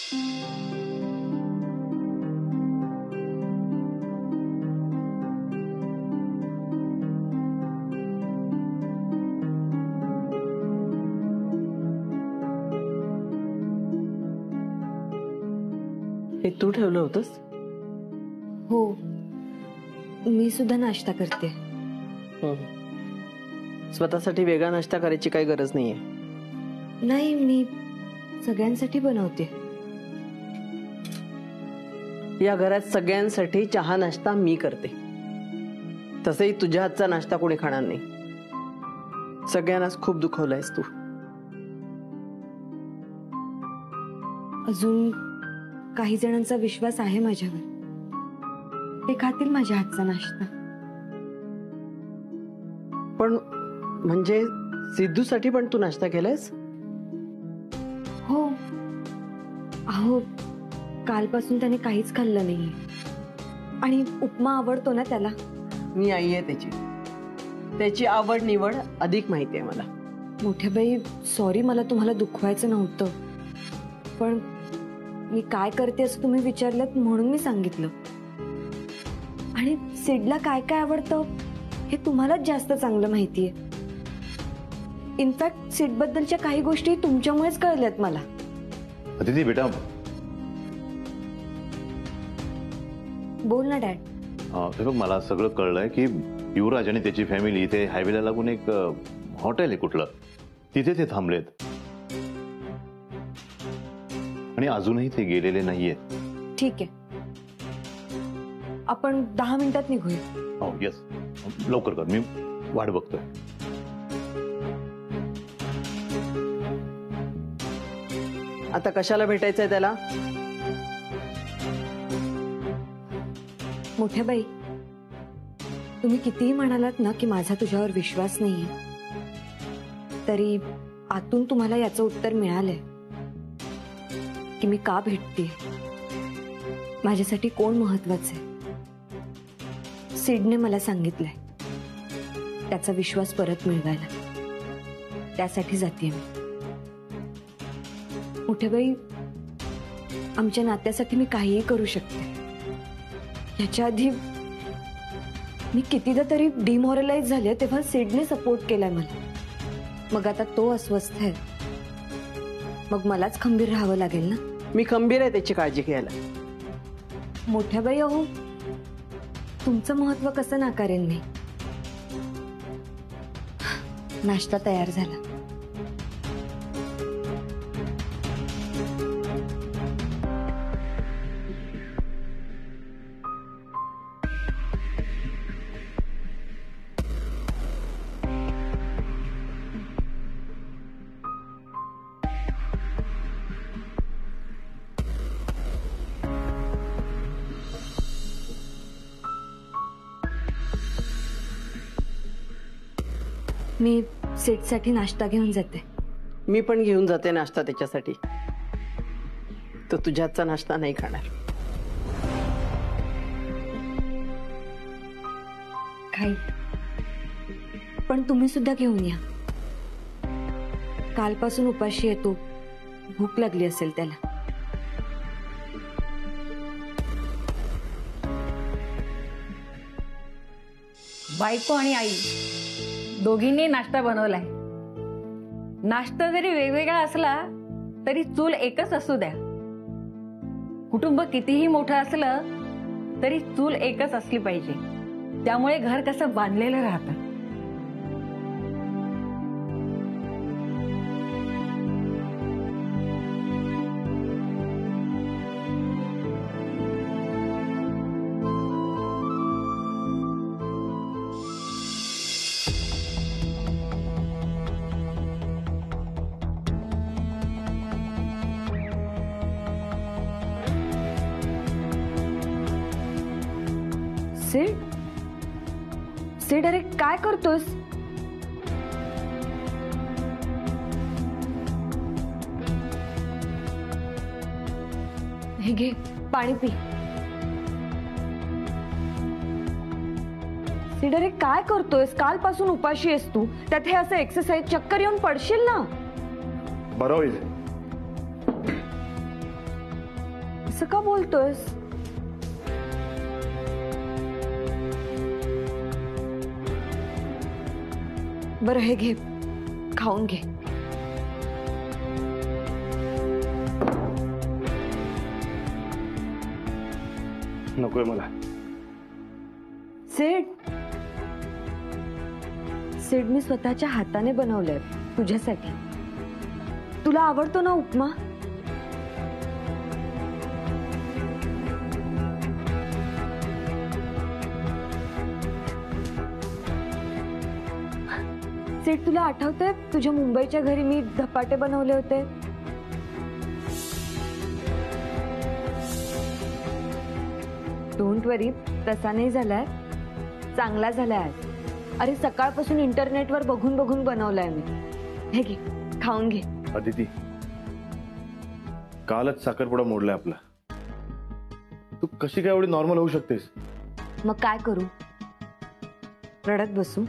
हे तू ठेवलं होतंस? हो, मी सुद्धा नाश्ता करते. स्वतःसाठी वेगळा नाश्ता करायची काही गरज नाहीये. नाही, मी सगळ्यांसाठी बनवते. या घरात सगळ्यांसाठी चहा नाश्ता मी करते. तसंही तुझ्या हातचा नाश्ता कोणी खाणार नाही. सगळ्यांनाच खूप दुखवलंयस तू. अजून काही जणांचा विश्वास आहे माझ्यावर. ते खातील माझ्या हातचा नाश्ता. पण म्हणजे सिद्धूसाठी पण तू नाश्ता केलायस? हो. अहो, कालपासून त्याने काहीच खाल्लं नाहीये आणि उपमा आवडतो ना त्याला. मी आई आहे त्याची. त्याची आवड निवड अधिक माहिती आहे मला. मोठ्या बाई, सॉरी, मला तुम्हाला दुखवायचं नव्हतं, पण मी काय करते असं तुम्ही विचारलं म्हणून मी सांगितलं. आणि सिडला काय काय आवडतं हे तुम्हालाच जास्त चांगलं माहितीये. इनफॅक्ट सिड बद्दलच्या काही गोष्टी तुमच्यामुळेच कळल्यात मला. अदिती बेटा, बोल ना डॅड. हे बघ, मला सगळं कळलंय की युवराज आणि त्याची फॅमिली इथे हायवेला लागून एक हॉटेल आहे कुठलं, तिथे ते थांबलेत आणि अजूनही ते गेलेले नाहीयेत. ठीक आहे, आपण 10 मिनिटात निघूया. हो येस, लवकर कर, मी वाट बघतोय. आता कशाला भेटायचंय त्याला? मोठ्या बाई, तुम्ही कितीही म्हणालात ना की माझा तुझ्यावर विश्वास नाहीये, तरी आतून तुम्हाला याचं उत्तर मिळालंय की मी का भेटते, माझ्यासाठी कोण महत्वाचं आहे. सिडने मला सांगितलंय त्याचा विश्वास परत मिळवायला. त्यासाठी जाते मी. मोठ्या बाई, आमच्या नात्यासाठी मी काहीही करू शकते. याच्या आधी मी कितीदा तरी डिमोरलाइज झाले तेव्हा सिडने सपोर्ट केलाय मला. मग आता तो अस्वस्थ आहे, मग मलाच खंबीर राहावं लागेल ना. मी खंबीर आहे त्याची काळजी घ्यायला. मोठ्या बाई, अहो तुमचं महत्व कसं नाकारेन मी. नाश्ता तयार झाला. मी सेटसाठी नाश्ता घेऊन जाते. मी पण घेऊन जाते नाश्ता त्याच्यासाठी. तो तुझ्या हातचा नाश्ता नाही खाणार. खाई, पण तुम्ही सुद्धा घेऊन या. कालपासून उपाशी येतो, भूक लागली असेल त्याला. बायको आणि आई दोघींनी नाश्ता बनवलाय. नाश्ता जरी वेगवेगळा असला तरी चूल एकच असू द्या. कुटुंब कितीही मोठं असलं तरी चूल एकच असली पाहिजे. त्यामुळे घर कसं बांधलेलं राहतं. सिड, सिड, अरे काय करतोस? हे घे, पाणी पी. सिड, अरे काय करतोयस? कालपासून उपाशी आहेस तू, त्यात हे असं एक्सरसाइज, चक्कर येऊन पडशील ना. बरं होईल. असं का बोलतोयस? बरं हे घे, खाऊन घे. नकोय मला. सेड, मी स्वतःच्या हाताने बनवलंय तुझ्यासाठी. तुला आवडतो ना उपमा? सेड, तुला आठवतंय तुझ्या मुंबईच्या घरी मी धपाटे बनवले होते? डोंट वरी, तसा नाही झालाय, चांगला झालाय. अरे सकाळपासून इंटरनेटवर बघून बघून बनवलाय मी. हे घे, खाऊन घे. अदिती, कालच साखरपुडा मोडलाय आपला. तू कशी काय एवढी नॉर्मल होऊ शकतेस? मग काय करू? रडत बसू?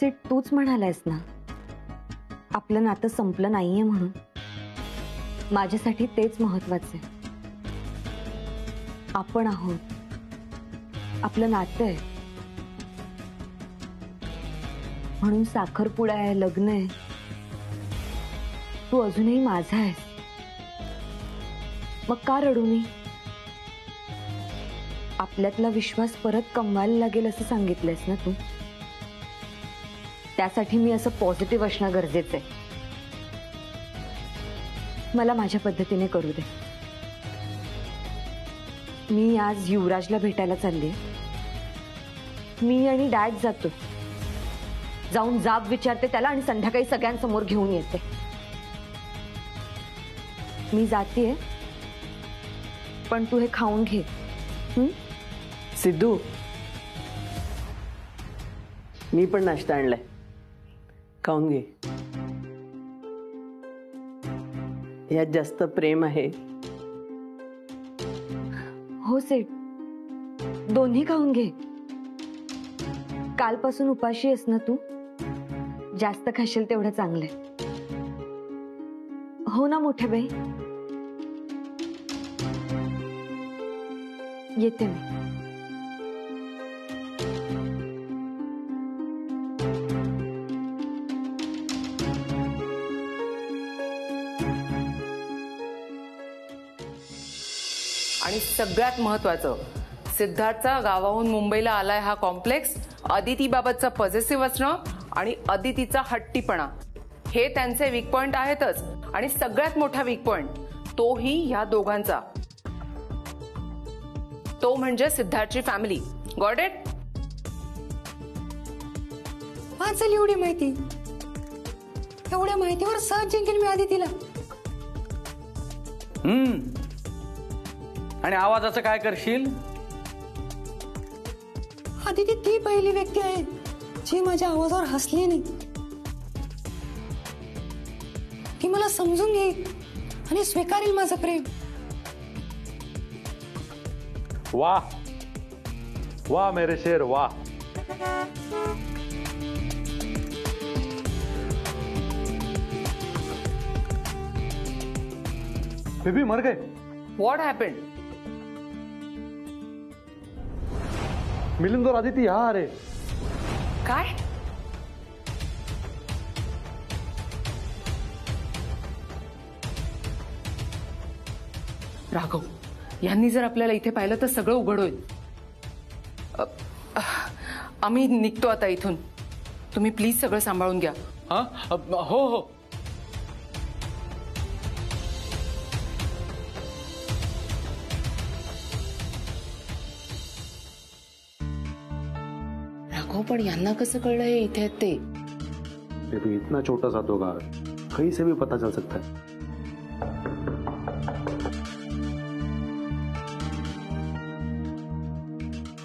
सीट, तूच म्हणालायस ना आपलं नातं संपलं नाहीये म्हणून. माझ्यासाठी तेच महत्वाचं आहे. आपण आहोत, आपलं नातं आहे. म्हणून साखरपुडा आहे, लग्न आहे, तू अजूनही माझा आहेस. मग का रडू मी? आपल्यातला विश्वास परत कमवायला लागेल असं सांगितलंयस ना तू. त्यासाठी मी असं पॉझिटिव्ह असणं गरजेचं आहे. मला माझ्या पद्धतीने करू दे. मी आज युवराजला भेटायला चालले. मी आणि डॅड जातो. जाऊन जाब विचारते त्याला आणि संध्याकाळी सगळ्यांसमोर घेऊन येते. मी जातीये, पण तू हे खाऊन घे. सिद्धू, मी पण नाश्ता आणलाय, खाऊन घे. यात जास्त प्रेम आहे. हो सेठ, दोन्ही खाऊन घे. कालपासून उपाशी आहेस ना तू. जास्त खाशील तेवढं चांगलंय. हो ना मोठे बाई? येते मी. आणि सगळ्यात महत्वाचं, सिद्धार्थचा गावाहून मुंबईला आलाय हा कॉम्प्लेक्स, अदितीबाबतचा पॉझिटिव्ह असणं आणि अदितीचा हट्टीपणा, हे त्यांचे वीक पॉइंट आहेतच. आणि सगळ्यात मोठा वीक पॉइंट तोही ह्या दोघांचा, तो म्हणजे सिद्धार्थची फॅमिली. Got it? वाचली एवढी माहिती. एवढ्या माहितीवर सहज जिंकेल मी आदितीला. आणि आवाजाचं काय करशील? आदिती ती पहिली व्यक्ती आहे जी माझ्या आवाजावर हसली नाही. ती मला समजून घेईल आणि स्वीकारेल माझं प्रेम. वाह वाह मेरे शेर, वाह. बेबी मर गए. What happened? मिलिंद और आदिती यहाँ आ रहे. काय? राघव, यांनी जर आपल्याला इथे पाहिलं तर सगळं उघड होईल. आम्ही निघतो आता इथून. तुम्ही प्लीज सगळं सांभाळून घ्या. हो हो. राघव, पण यांना कसं कळलं हे इथे आहेत ते? बेबी, इतना छोटा सा तो घर, कहीं से भी पता चल सकता है.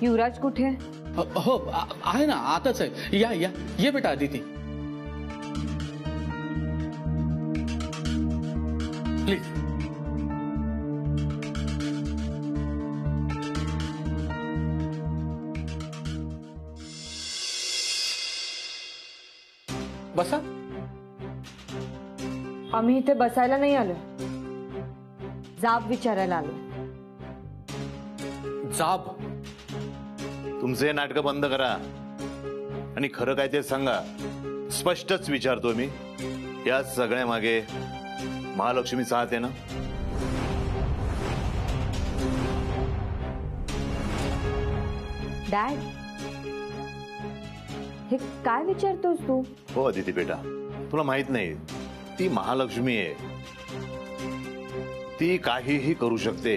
युवराज कुठे? हो आहे ना, आताच आहे. या या ये बेटा अदिती, प्लीज. बसा. आम्ही इथे बसायला नाही आलो. जाब विचारायला आलो. जाब? तुमचे नाटक बंद करा आणि खरं काय ते सांगा. स्पष्टच विचारतो मी, या सगळ्या मागे महालक्ष्मीचा हात आहे ना? डॅड, हे काय विचारतोस तू? हो अदिती बेटा, तुला माहित नाही, ती महालक्ष्मी आहे. ती काहीही करू शकते.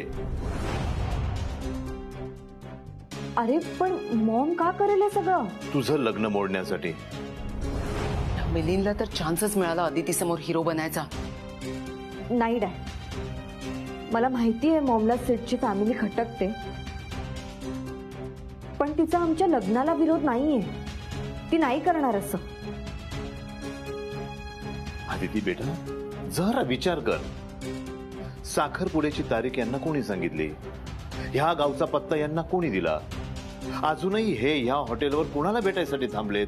अरे पण मॉम का करेल हे सगळं? तुझं लग्न मोडण्यासाठी. मिलिंदला तर चान्सच मिळाला अदिती समोर हिरो बनायचा. नाही डॅड, मला माहिती आहे मॉमला सिडची फॅमिली खटकते, पण तिचा आमच्या लग्नाला विरोध नाहीये. ती नाही करणार असं. अदिती बेटा, जरा विचार कर. साखरपुड्याची तारीख यांना कोणी सांगितली? ह्या गावचा पत्ता यांना कोणी दिला? अजूनही हे ह्या हॉटेलवर कुणाला भेटायसाठी थांबलेत?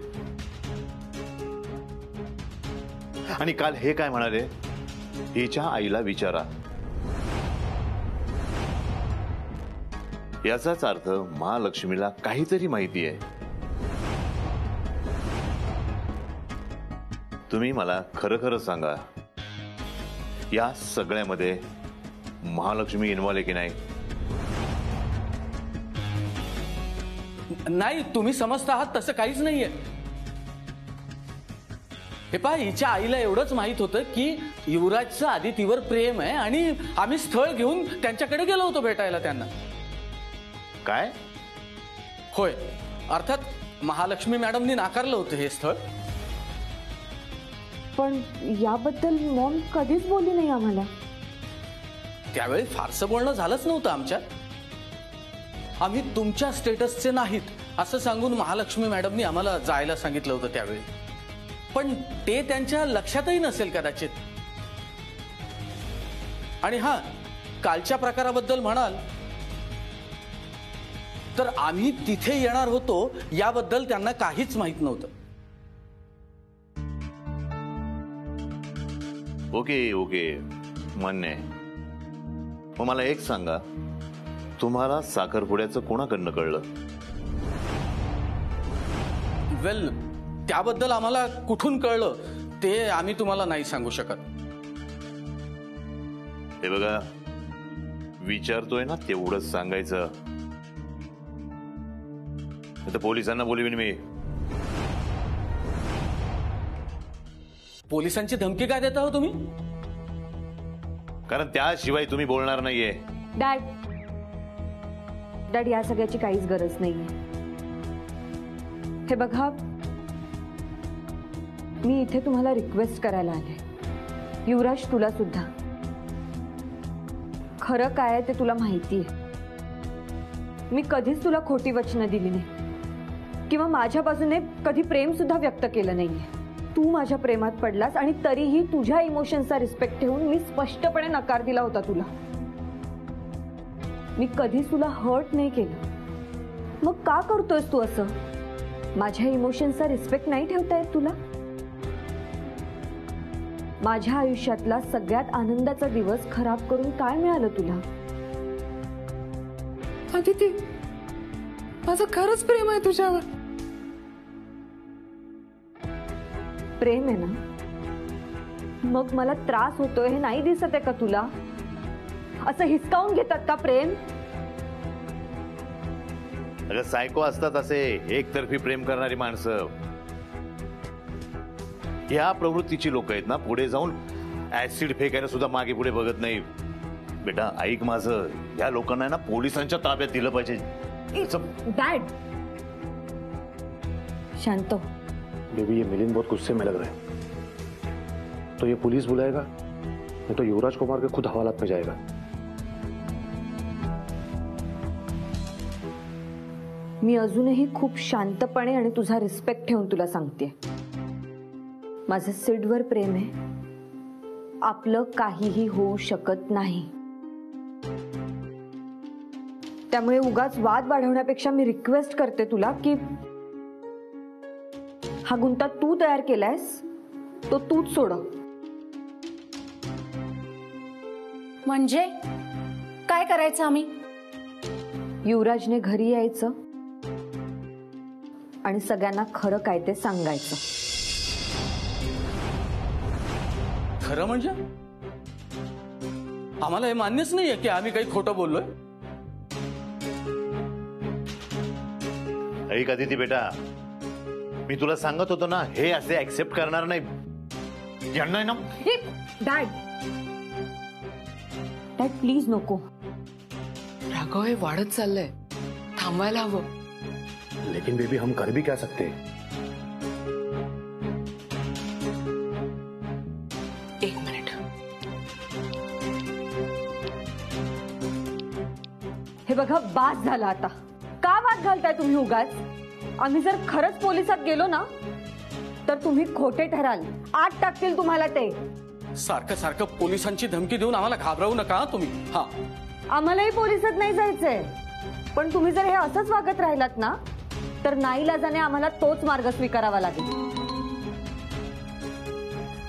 आणि काल हे काय म्हणाले? हिच्या आईला विचारा. याचाच अर्थ महालक्ष्मीला काहीतरी माहिती आहे. तुम्ही मला खरं खरं सांगा, या सगळ्यामध्ये महालक्ष्मी इन्व्हॉल्व आहे की नाही? नाही, तुम्ही समजता आहात तसं काहीच नाहीये. हे पहा, हिच्या आईला एवढंच माहित होतं की युवराजचं आदितीवर प्रेम आहे आणि आम्ही स्थळ घेऊन त्यांच्याकडे गेलो होतो भेटायला त्यांना. काय? होय, अर्थात महालक्ष्मी मॅडमनी नाकारलं होतं हे स्थळ. पण याबद्दल मॉम कधीच बोलली नाही आम्हाला. त्यावेळी फारसं बोलणं झालंच नव्हतं आमच्यात. आम्ही तुमच्या स्टेटसचे नाहीत असं सांगून महालक्ष्मी मॅडमनी आम्हाला जायला सांगितलं होतं त्यावेळी. पण ते त्यांच्या लक्षातही नसेल कदाचित. आणि हा, कालच्या प्रकाराबद्दल म्हणाल तर आम्ही तिथे येणार होतो याबद्दल त्यांना काहीच माहित नव्हतं. ओके ओके, मान्य आहे. मग मला एक सांगा, तुम्हाला साखरपुड्याचं कोणाकडनं कळलं? वेल, त्याबद्दल आम्हाला कुठून कळलं ते आम्ही तुम्हाला नाही सांगू शकत. हे बघा, विचारतोय ना तेवढंच सांगायचं. आता पोलिसांना बोलवीन मी. पोलिसांची धमकी काय देता हो तुम्ही? कारण त्याशिवाय तुम्ही बोलणार नाहीये. डॅड, डॅड, या सगळ्याची काहीच गरज नाहीये. हे बघा, मी इथे तुम्हाला रिक्वेस्ट करायला आले. युवराज, तुला सुद्धा. खरं काय आहे ते तुला माहिती आहे. मी कधीच तुला खोटी वचनं दिली नाही किंवा माझ्या बाजूने कधी प्रेम सुद्धा व्यक्त केलं नाहीये. तू माझ्या प्रेमात पडलास आणि तरीही तुझ्या इमोशन्सचा रिस्पेक्ट ठेवून मी स्पष्टपणे नकार दिला होता तुला. मी कधीच तुला हर्ट नाही केलं. मग का करतोयस तू असं? माझ्या इमोशन्सचा रिस्पेक्ट नाही ठेवता येत तुला? माझ्या आयुष्यातला सगळ्यात आनंदाचा दिवस खराब करून काय मिळालं तुला? अदिती, माझं खरंच प्रेम आहे तुझ्यावर. प्रेम आहे ना? मग मला त्रास होतोय हे नाही दिसत आहे का तुला? असं हिसकावून घेतात का प्रेम? अगं, सायको असतात असे एकतर्फी प्रेम करणारी माणसं. ह्या प्रवृत्तीची लोक आहेत ना, पुढे जाऊन ऍसिड फेकायला सुद्धा मागे पुढे बघत नाही. बेटा ऐक माझं, या लोकांना ना पोलिसांच्या ताब्यात दिलं पाहिजे. डॅड, शांत हो. बेबी, ये मिलिंद बहुत गुस्से में लग रहा है. तो ये पुलिस बुलाएगा, नहीं तो युवराज को मार के खुद हवालात में जाएगा. मी अजूनही खूप शांतपणे आणि तुझा रिस्पेक्ट ठेवून तुला सांगते, माझं सिडवर प्रेम आहे. आपलं काहीही होऊ शकत नाही. त्यामुळे उगाच वाद वाढवण्यापेक्षा मी रिक्वेस्ट करते तुला की हा गुंता तू तयार केलायस तो तूच सोडव. म्हणजे काय करायचं आम्ही? युवराजने घरी यायचं आणि सगळ्यांना खरं काय ते सांगायचं. खरं म्हणजे आम्हाला हे मान्यच नाहीये की आम्ही काही खोटं बोललोय. ऐक अदिती बेटा, मी तुला सांगत होतो ना, हे असे ऍक्सेप्ट करणार नाही. यांना आहे ना. डॅड डॅड प्लीज नको. राघव, हे वाढत चाललंय, थांबवायला हवं. लेकिन बेबी हम कर भी क्या सकते हैं? एक मिनिट. हे बघा, बास झाला आता. का वाद घालताय तुम्ही उगाच? आम्ही जर खरंच पोलिसात गेलो ना तर तुम्ही खोटे ठराल. आत टाकतील तुम्हाला ते. सारखं सारखं पोलिसांची धमकी देऊन आम्हाला घाबरवू नका तुम्ही. हा, आम्हालाही पोलिसात नाही जायचंय, पण तुम्ही जर हे असंच वागत राहिलात ना तर नाईलाजाने आम्हाला तोच मार्ग स्वीकारावा लागेल.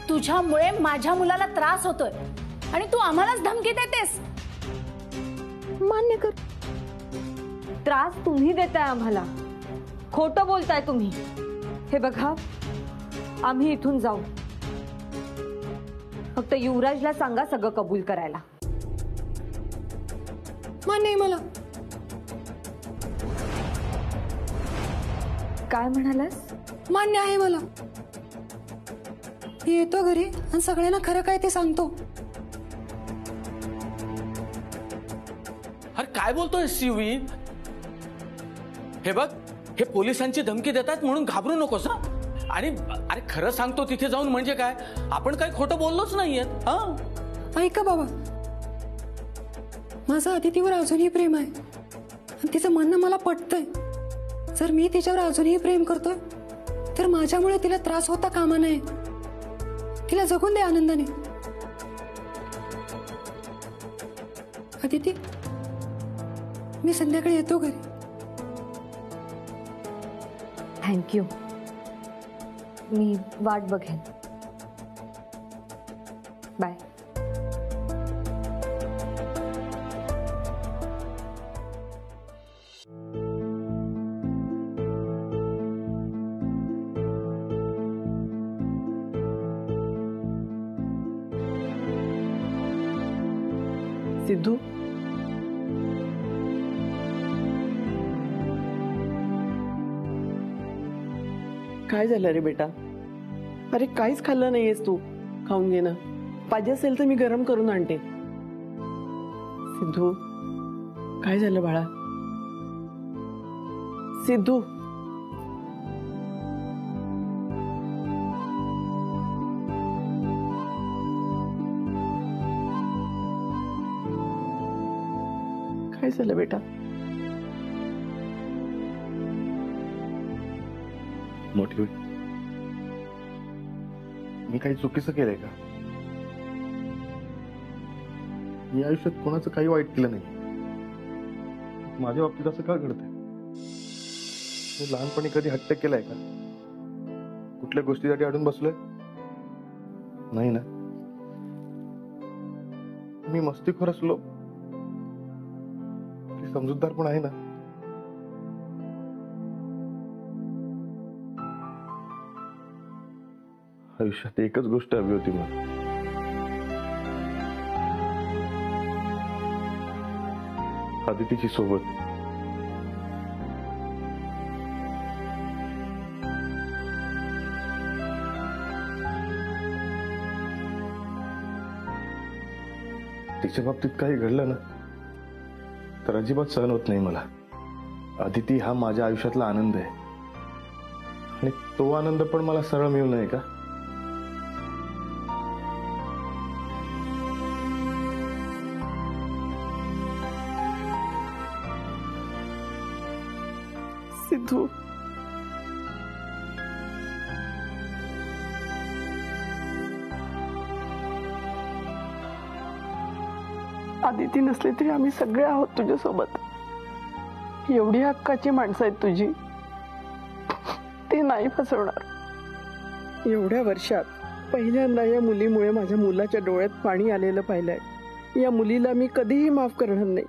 तुझ्यामुळे माझ्या मुलाला त्रास होतोय आणि तू आम्हालाच धमकी देतेस. मान्य कर. त्रास तुम्ही देताय आम्हाला, खोटं बोलताय तुम्ही. हे बघा, आम्ही इथून जाऊ. फक्त युवराजला सांगा सगळं कबूल करायला. मान्य आहे मला. काय म्हणालास? मान्य आहे मला. मी येतो घरी आणि सगळ्यांना खरं काय ते सांगतो. अरे काय बोलतोय शिवी? हे बघ, हे पोलिसांची धमकी देतात म्हणून घाबरू नकोस ना. आणि अरे खरं सांगतो तिथे जाऊन म्हणजे काय, आपण काही खोटं बोललोच नाहीये. हा, ऐका बाबा, माझं अदितीवर अजूनही प्रेम आहे आणि तिचं म्हणणं मला पटतंय. जर मी तिच्यावर अजूनही प्रेम करतोय तर माझ्यामुळे तिला त्रास होता कामा नये. तिला जगून दे आनंदाने. अदिती, मी संध्याकाळी येतो घरी. थँक्यू. मी वाट बघेन. बाय. सिद्धू, काय झालं रे बेटा? अरे काहीच खाल्लं नाहीयेस तू. खाऊन घे ना. पाहिजे असेल तर मी गरम करून आणते. सिद्धू, काय झालं बाळा? सिद्धू, काय झालं बेटा? मोठी होईल. मी काही चुकीचं केलंय का? मी आयुष्यात कोणाचं काही वाईट केलं नाही. माझ्या बाबतीत असं का घडतंय? मी लहानपणी कधी हट्ट केलाय का? कुठल्या गोष्टीसाठी अडून बसलोय? नाही ना. मी मस्तीखोर असलो की समजूतदार पण आहे ना. आयुष्यात एकच गोष्ट हवी होती मला. अदितीची सोबत. तिच्या बाबतीत काही घडलं ना तर अजिबात सहन होत नाही मला. अदिती हा माझ्या आयुष्यातला आनंद आहे आणि तो आनंद पण मला सरळ मिळू नये का? सिद्धू, आदिती नसली तरी आम्ही सगळे आहोत तुझ्यासोबत. एवढी हक्काची माणसं आहेत तुझी, ती नाही फसवणार. एवढ्या वर्षात पहिल्यांदा या मुलीमुळे माझ्या मुलाच्या डोळ्यात पाणी आलेलं पाहिलंय. या मुलीला मी कधीही माफ करणार नाही.